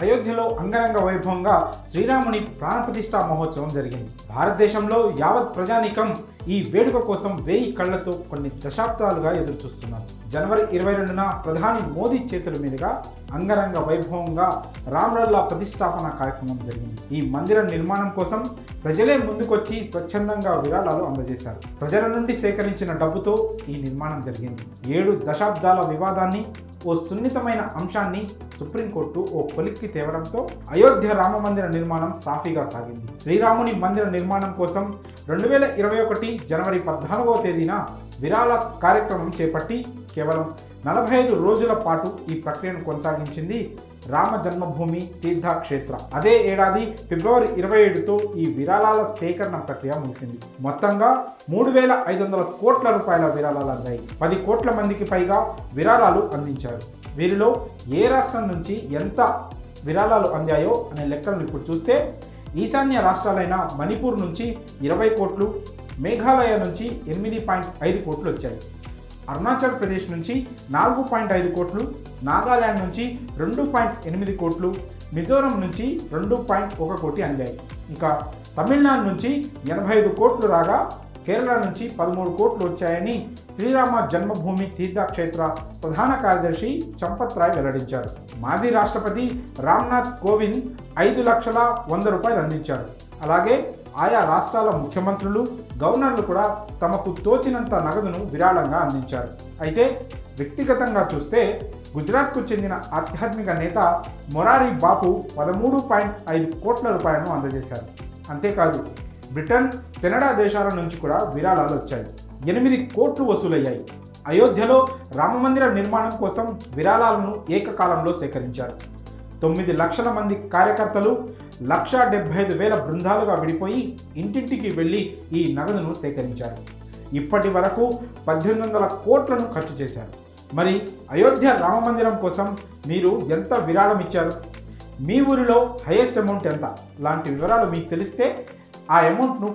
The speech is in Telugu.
అయోధ్యలో అంగరంగ వైభవంగా శ్రీరాముని ప్రాణప్రతిష్ఠా మహోత్సవం జరిగింది. భారతదేశంలో యావత్ ప్రజానీకం ఈ వేడుక కోసం 1000 కళ్లతో కొన్ని దశాబ్దాలుగా ఎదురుచూస్తున్నారు. జనవరి 22న ప్రధాని మోదీ చేతుల మీదుగా అంగరంగ వైభవంగా రామ్లల్లా ప్రతిష్టాపన కార్యక్రమం జరిగింది. ఈ మందిర నిర్మాణం కోసం ప్రజలే ముందుకొచ్చి స్వచ్ఛందంగా విరాళాలు అందజేశారు. ప్రజల నుండి సేకరించిన డబ్బుతో ఈ నిర్మాణం జరిగింది. 7 దశాబ్దాల వివాదాన్ని, ఓ సున్నితమైన అంశాన్ని సుప్రీంకోర్టు ఓ కొలిక్కి తేవడంతో అయోధ్య రామ మందిర నిర్మాణం సాఫీగా సాగింది. శ్రీరాముని మందిర నిర్మాణం కోసం 2021 జనవరి 14వ తేదీన విరాళ కార్యక్రమం చేపట్టి కేవలం 45 రోజుల పాటు ఈ ప్రక్రియను కొనసాగించింది రామ జన్మభూమి తీర్థక్షేత్ర. అదే ఏడాది ఫిబ్రవరి 27తో ఈ విరాళాల సేకరణ ప్రక్రియ ముగిసింది. మొత్తంగా 3500 కోట్ల రూపాయల విరాళాలు అందాయి. 10 కోట్ల మందికి పైగా విరాళాలు అందించారు. వీరిలో ఏ రాష్ట్రం నుంచి ఎంత విరాళాలు అందాయో అనే లెక్కలను ఇప్పుడు చూస్తే ఈశాన్య రాష్ట్రాలైన మణిపూర్ నుంచి 20 కోట్లు, మేఘాలయ నుంచి 8.5 కోట్లు వచ్చాయి. అరుణాచల్ ప్రదేశ్ నుంచి 4.5 కోట్లు, నాగాలాండ్ నుంచి 2.8 కోట్లు, మిజోరం నుంచి 2.1 కోటి అందాయి. ఇంకా తమిళనాడు నుంచి 85 కోట్లు రాగా కేరళ నుంచి 13 కోట్లు వచ్చాయని శ్రీరామ జన్మభూమి తీర్థక్షేత్ర ప్రధాన కార్యదర్శి చంపత్ రాయ్ వెల్లడించారు. మాజీ రాష్ట్రపతి రామ్నాథ్ కోవింద్ 5,100,000 రూపాయలు అందించారు. అలాగే ఆయా రాష్ట్రాల ముఖ్యమంత్రులు, గవర్నర్లు కూడా తమకు తోచినంత నగదును విరాళంగా అందించారు. అయితే వ్యక్తిగతంగా చూస్తే గుజరాత్కు చెందిన ఆధ్యాత్మిక నేత మొరారి బాపు 13.5 కోట్ల రూపాయలను అందజేశారు. అంతేకాదు బ్రిటన్, కెనడా దేశాల నుంచి కూడా విరాళాలు వచ్చాయి. 8 కోట్లు వసూలయ్యాయి. అయోధ్యలో రామమందిర నిర్మాణం కోసం విరాళాలను ఏకకాలంలో సేకరించారు. 9 లక్షల మంది కార్యకర్తలు 1,75,000 బృందాలుగా విడిపోయి ఇంటింటికి వెళ్ళి ఈ నగదును సేకరించారు. ఇప్పటి వరకు 1,800 కోట్లను ఖర్చు చేశారు. మరి అయోధ్య రామమందిరం కోసం మీరు ఎంత విరాళం ఇచ్చారు? మీ ఊరిలో హైయెస్ట్ అమౌంట్ ఎంత? లాంటి వివరాలు మీకు తెలిస్తే ఆ అమౌంట్ను